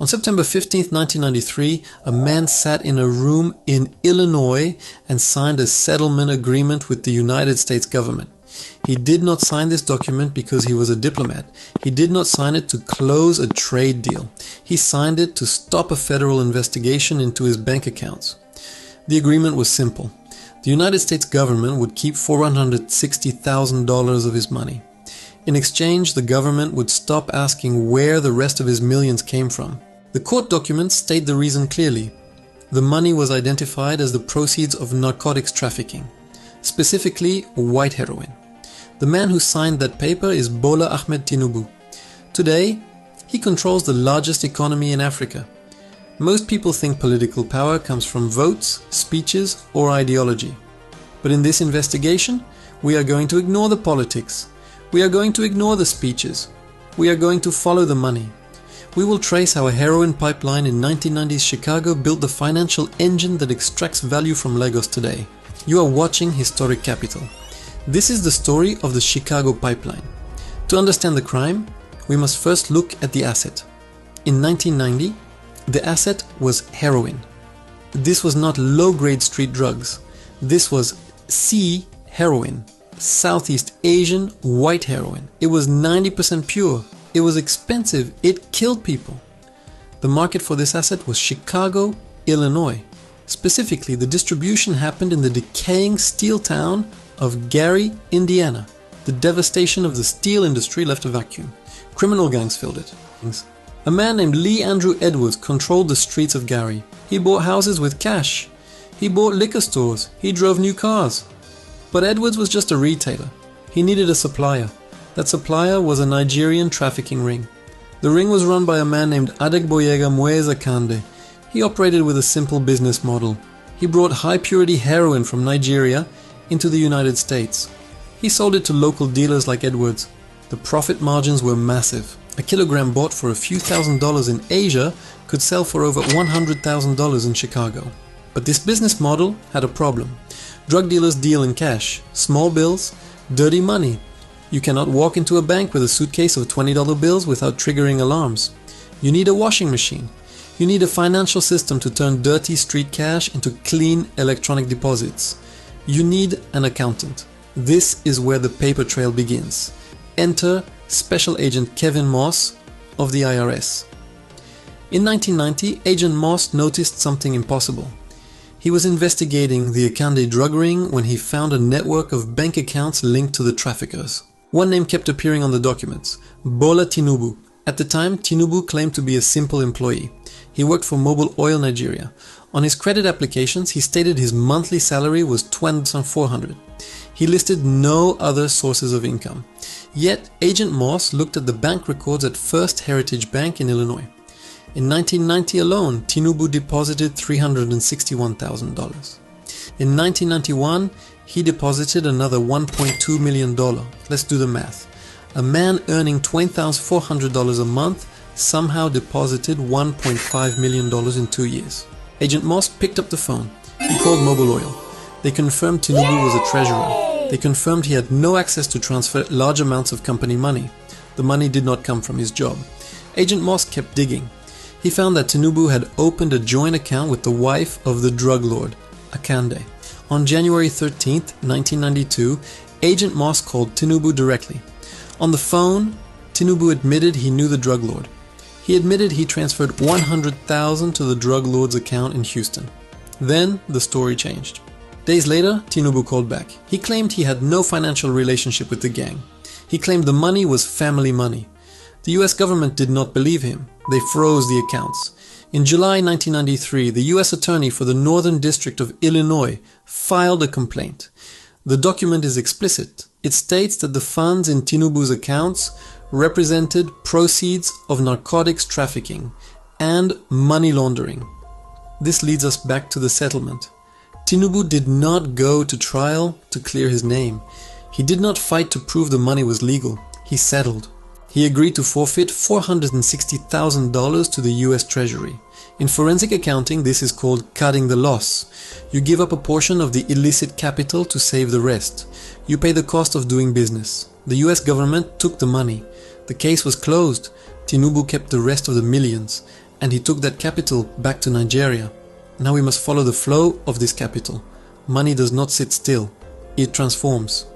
On September 15, 1993, a man sat in a room in Illinois and signed a settlement agreement with the United States government. He did not sign this document because he was a diplomat. He did not sign it to close a trade deal. He signed it to stop a federal investigation into his bank accounts. The agreement was simple. The United States government would keep $460,000 of his money. In exchange, the government would stop asking where the rest of his millions came from. The court documents state the reason clearly. The money was identified as the proceeds of narcotics trafficking, specifically white heroin. The man who signed that paper is Bola Ahmed Tinubu. Today, he controls the largest economy in Africa. Most people think political power comes from votes, speeches, or ideology. But in this investigation, we are going to ignore the politics. We are going to ignore the speeches. We are going to follow the money. We will trace how a heroin pipeline in 1990s Chicago built the financial engine that extracts value from Lagos today. You are watching Historic Capital. This is the story of the Chicago pipeline. To understand the crime, we must first look at the asset. In 1990, the asset was heroin. This was not low-grade street drugs. This was C heroin, Southeast Asian white heroin. It was 90% pure. It was expensive. It killed people. The market for this asset was Chicago, Illinois. Specifically, the distribution happened in the decaying steel town of Gary, Indiana. The devastation of the steel industry left a vacuum. Criminal gangs filled it. A man named Lee Andrew Edwards controlled the streets of Gary. He bought houses with cash. He bought liquor stores. He drove new cars. But Edwards was just a retailer. He needed a supplier. That supplier was a Nigerian trafficking ring. The ring was run by a man named Adegboyega Mueza Kande. He operated with a simple business model. He brought high-purity heroin from Nigeria into the United States. He sold it to local dealers like Edwards. The profit margins were massive. A kilogram bought for a few $1,000s in Asia could sell for over $100,000 in Chicago. But this business model had a problem. Drug dealers deal in cash, small bills, dirty money. You cannot walk into a bank with a suitcase of $20 bills without triggering alarms. You need a washing machine. You need a financial system to turn dirty street cash into clean electronic deposits. You need an accountant. This is where the paper trail begins. Enter Special Agent Kevin Moss of the IRS. In 1990, Agent Moss noticed something impossible. He was investigating the Akande drug ring when he found a network of bank accounts linked to the traffickers. One name kept appearing on the documents, Bola Tinubu. At the time, Tinubu claimed to be a simple employee. He worked for Mobil Oil Nigeria. On his credit applications, he stated his monthly salary was $2,400. He listed no other sources of income. Yet, Agent Moss looked at the bank records at First Heritage Bank in Illinois. In 1990 alone, Tinubu deposited $361,000. In 1991, he deposited another $1.2 million. Let's do the math. A man earning $20,400 a month somehow deposited $1.5 million in 2 years. Agent Moss picked up the phone. He called Mobil Oil. They confirmed Tinubu was a treasurer. They confirmed he had no access to transfer large amounts of company money. The money did not come from his job. Agent Moss kept digging. He found that Tinubu had opened a joint account with the wife of the drug lord, Akande. On January 13, 1992, Agent Moss called Tinubu directly. On the phone, Tinubu admitted he knew the drug lord. He admitted he transferred $100,000 to the drug lord's account in Houston. Then the story changed. Days later, Tinubu called back. He claimed he had no financial relationship with the gang. He claimed the money was family money. The US government did not believe him. They froze the accounts. In July 1993, the US Attorney for the Northern District of Illinois filed a complaint. The document is explicit. It states that the funds in Tinubu's accounts represented proceeds of narcotics trafficking and money laundering. This leads us back to the settlement. Tinubu did not go to trial to clear his name. He did not fight to prove the money was legal. He settled. He agreed to forfeit $460,000 to the US Treasury. In forensic accounting, this is called cutting the loss. You give up a portion of the illicit capital to save the rest. You pay the cost of doing business. The US government took the money. The case was closed. Tinubu kept the rest of the millions. and he took that capital back to Nigeria. Now we must follow the flow of this capital. Money does not sit still, it transforms.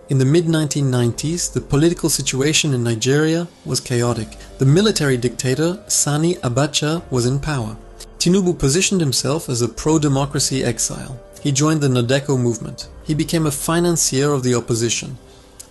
In the mid-1990s, the political situation in Nigeria was chaotic. The military dictator Sani Abacha was in power. Tinubu positioned himself as a pro-democracy exile. He joined the Nadeko movement. He became a financier of the opposition.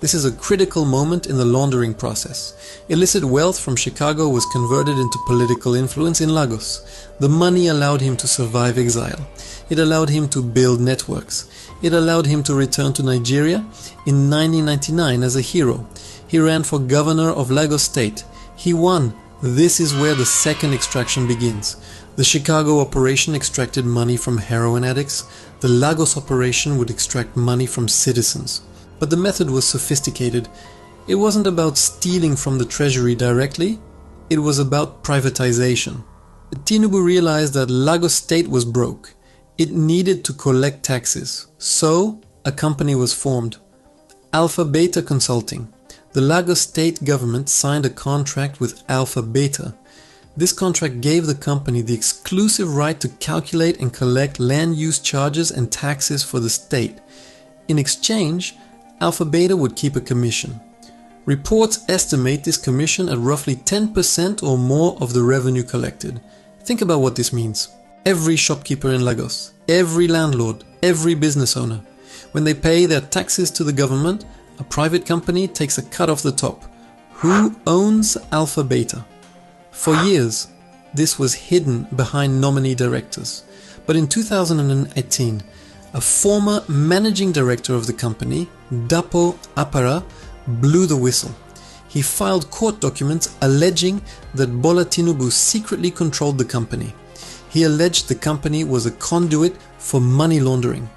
This is a critical moment in the laundering process. Illicit wealth from Chicago was converted into political influence in Lagos. The money allowed him to survive exile. It allowed him to build networks. It allowed him to return to Nigeria in 1999 as a hero. He ran for governor of Lagos State. He won. This is where the second extraction begins. The Chicago operation extracted money from heroin addicts. The Lagos operation would extract money from citizens. But the method was sophisticated. It wasn't about stealing from the treasury directly. It was about privatization. Tinubu realized that Lagos State was broke. It needed to collect taxes. So, a company was formed. Alpha Beta Consulting. The Lagos State government signed a contract with Alpha Beta. This contract gave the company the exclusive right to calculate and collect land use charges and taxes for the state. In exchange, Alpha Beta would keep a commission. Reports estimate this commission at roughly 10% or more of the revenue collected. Think about what this means. Every shopkeeper in Lagos, every landlord, every business owner, when they pay their taxes to the government, a private company takes a cut off the top. Who owns Alpha Beta? For years, this was hidden behind nominee directors. But in 2018, a former managing director of the company, Dapo Apara, blew the whistle. He filed court documents alleging that Bola Tinubu secretly controlled the company. He alleged the company was a conduit for money laundering.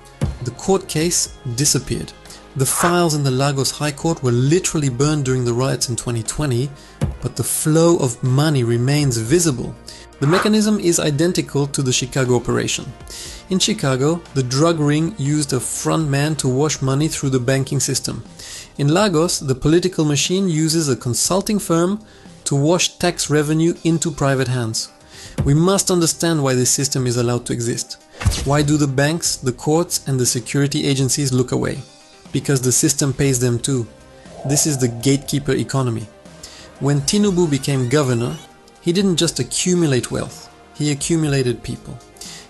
The court case disappeared. The files in the Lagos High Court were literally burned during the riots in 2020, but the flow of money remains visible. The mechanism is identical to the Chicago operation. In Chicago, the drug ring used a front man to wash money through the banking system. In Lagos, the political machine uses a consulting firm to wash tax revenue into private hands. We must understand why this system is allowed to exist. Why do the banks, the courts, and the security agencies look away? Because the system pays them too. This is the gatekeeper economy. When Tinubu became governor, he didn't just accumulate wealth, he accumulated people.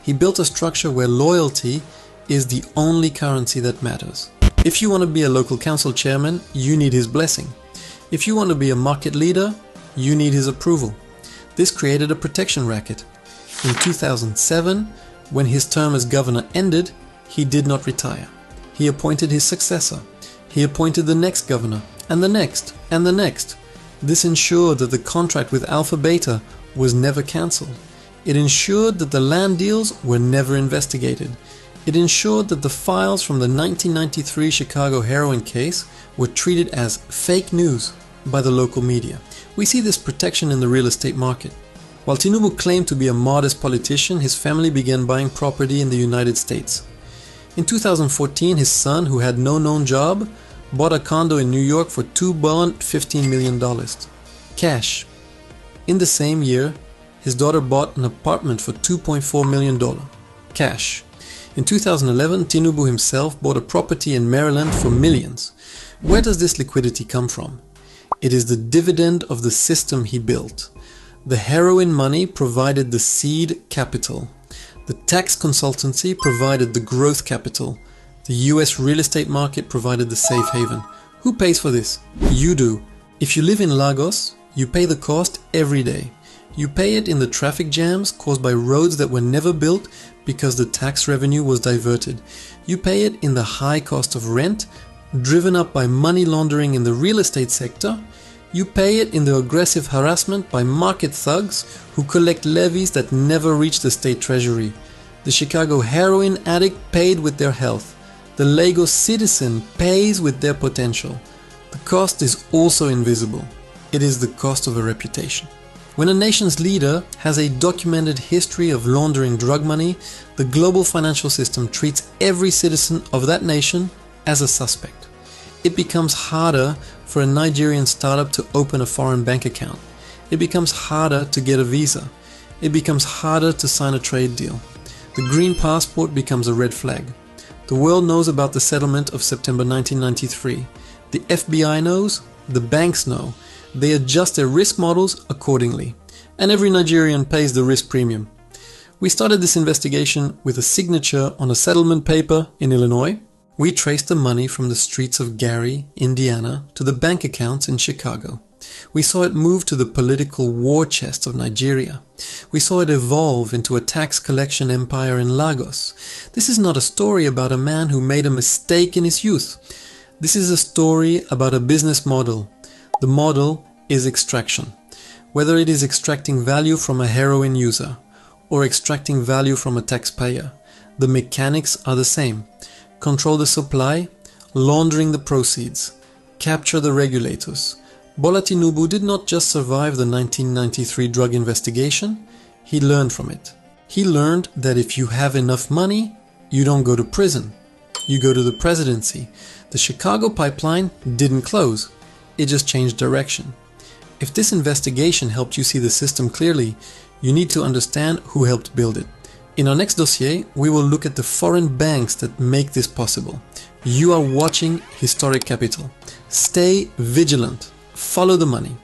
He built a structure where loyalty is the only currency that matters. If you want to be a local council chairman, you need his blessing. If you want to be a market leader, you need his approval. This created a protection racket. In 2007, when his term as governor ended, he did not retire. He appointed his successor. He appointed the next governor, and the next, and the next. This ensured that the contract with Alpha Beta was never cancelled. It ensured that the land deals were never investigated. It ensured that the files from the 1993 Chicago heroin case were treated as fake news by the local media. We see this protection in the real estate market. While Tinubu claimed to be a modest politician, his family began buying property in the United States. In 2014, his son, who had no known job, bought a condo in New York for $2.15 million. Cash. In the same year, his daughter bought an apartment for $2.4 million. Cash. In 2011, Tinubu himself bought a property in Maryland for millions. Where does this liquidity come from? It is the dividend of the system he built. The heroin money provided the seed capital. The tax consultancy provided the growth capital. The US real estate market provided the safe haven. Who pays for this? You do. If you live in Lagos, you pay the cost every day. You pay it in the traffic jams caused by roads that were never built because the tax revenue was diverted. You pay it in the high cost of rent, driven up by money laundering in the real estate sector. You pay it in the aggressive harassment by market thugs who collect levies that never reach the state treasury. The Chicago heroin addict paid with their health. The Lagos citizen pays with their potential. The cost is also invisible. It is the cost of a reputation. When a nation's leader has a documented history of laundering drug money, the global financial system treats every citizen of that nation as a suspect. It becomes harder for a Nigerian startup to open a foreign bank account. It becomes harder to get a visa. it becomes harder to sign a trade deal. The green passport becomes a red flag. The world knows about the settlement of September 1993. The FBI knows, the banks know. They adjust their risk models accordingly. And every Nigerian pays the risk premium. We started this investigation with a signature on a settlement paper in Illinois. We traced the money from the streets of Gary, Indiana, to the bank accounts in Chicago. We saw it move to the political war chest of Nigeria. We saw it evolve into a tax collection empire in Lagos. This is not a story about a man who made a mistake in his youth. This is a story about a business model. The model is extraction. Whether it is extracting value from a heroin user or extracting value from a taxpayer, the mechanics are the same. Control the supply, laundering the proceeds, capture the regulators. Bola Tinubu did not just survive the 1993 drug investigation, he learned from it. He learned that if you have enough money, you don't go to prison. You go to the presidency. The Chicago pipeline didn't close, it just changed direction. If this investigation helped you see the system clearly, you need to understand who helped build it. In our next dossier, we will look at the foreign banks that make this possible. You are watching Historic Capital. Stay vigilant. Follow the money.